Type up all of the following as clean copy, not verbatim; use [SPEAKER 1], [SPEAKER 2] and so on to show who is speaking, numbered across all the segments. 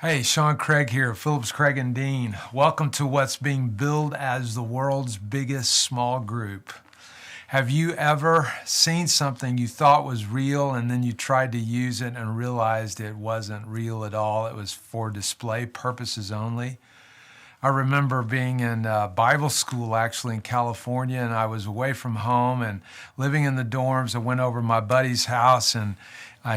[SPEAKER 1] Hey, Shawn Craig here, Phillips, Craig and Dean. Welcome to what's being billed as the world's biggest small group. Have you ever seen something you thought was real and then you tried to use it and realized it wasn't real at all? It was for display purposes only. I remember being in Bible school actually in California, and I was away from home and living in the dorms. I went over to my buddy's house, and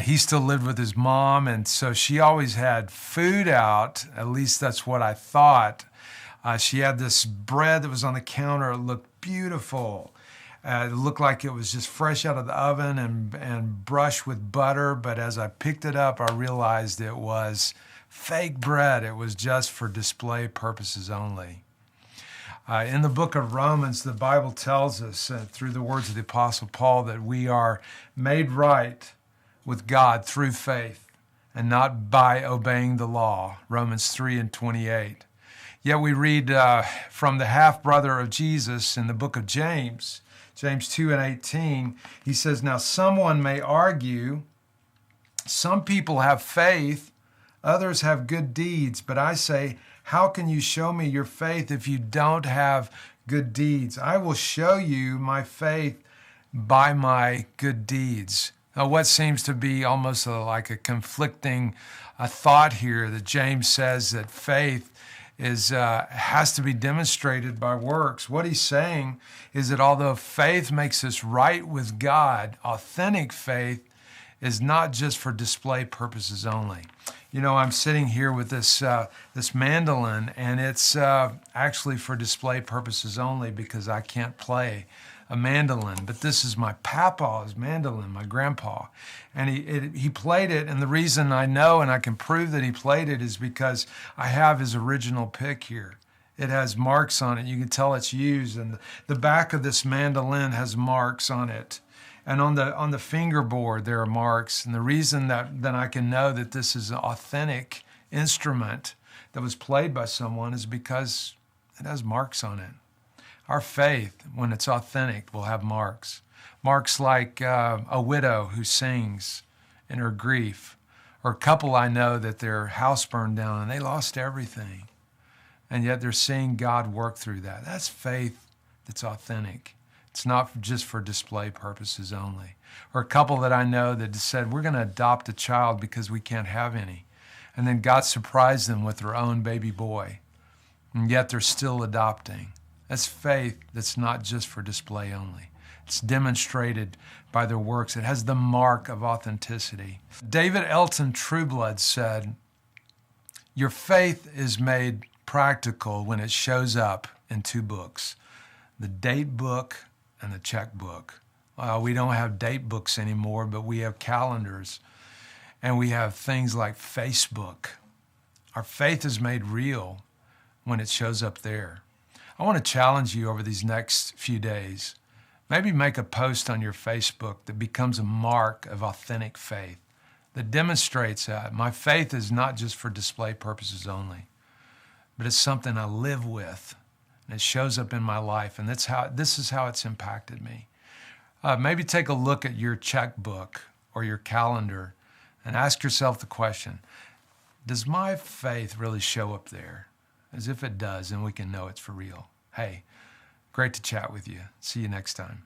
[SPEAKER 1] he still lived with his mom, and so she always had food out. At least that's what I thought. She had this bread that was on the counter. It looked beautiful. It looked like it was just fresh out of the oven and brushed with butter, but as I picked it up, I realized it was fake bread. It was just for display purposes only. In the book of Romans, the Bible tells us through the words of the Apostle Paul that we are made right with God through faith and not by obeying the law, Romans 3:28. Yet we read from the half-brother of Jesus in the book of James, James 2:18, he says, "Now someone may argue, some people have faith, others have good deeds, but I say, how can you show me your faith if you don't have good deeds? I will show you my faith by my good deeds." Now, what seems to be almost like a conflicting thought here that James says that faith has to be demonstrated by works. What he's saying is that although faith makes us right with God, authentic faith is not just for display purposes only. You know, I'm sitting here with this mandolin, and it's actually for display purposes only because I can't play a mandolin. But this is my papa's mandolin, my grandpa, and he played it. And the reason I know and I can prove that he played it is because I have his original pick here. It has marks on it. You can tell it's used, and the back of this mandolin has marks on it. And on the fingerboard, there are marks. And the reason that I can know that this is an authentic instrument that was played by someone is because it has marks on it. Our faith, when it's authentic, will have marks. Marks like a widow who sings in her grief, or a couple I know that their house burned down and they lost everything. And yet they're seeing God work through that. That's faith that's authentic. It's not just for display purposes only. Or a couple that I know that said, we're going to adopt a child because we can't have any. And then God surprised them with their own baby boy. And yet they're still adopting. That's faith that's not just for display only. It's demonstrated by their works. It has the mark of authenticity. David Elton Trueblood said, "Your faith is made practical when it shows up in two books, the date book and the checkbook." We don't have date books anymore, but we have calendars, and we have things like Facebook. Our faith is made real when it shows up there. I want to challenge you over these next few days. Maybe make a post on your Facebook that becomes a mark of authentic faith, that demonstrates that my faith is not just for display purposes only, but it's something I live with. And it shows up in my life, and this is how it's impacted me. Maybe take a look at your checkbook or your calendar and ask yourself the question, does my faith really show up there? As if it does, then we can know it's for real. Hey, great to chat with you. See you next time.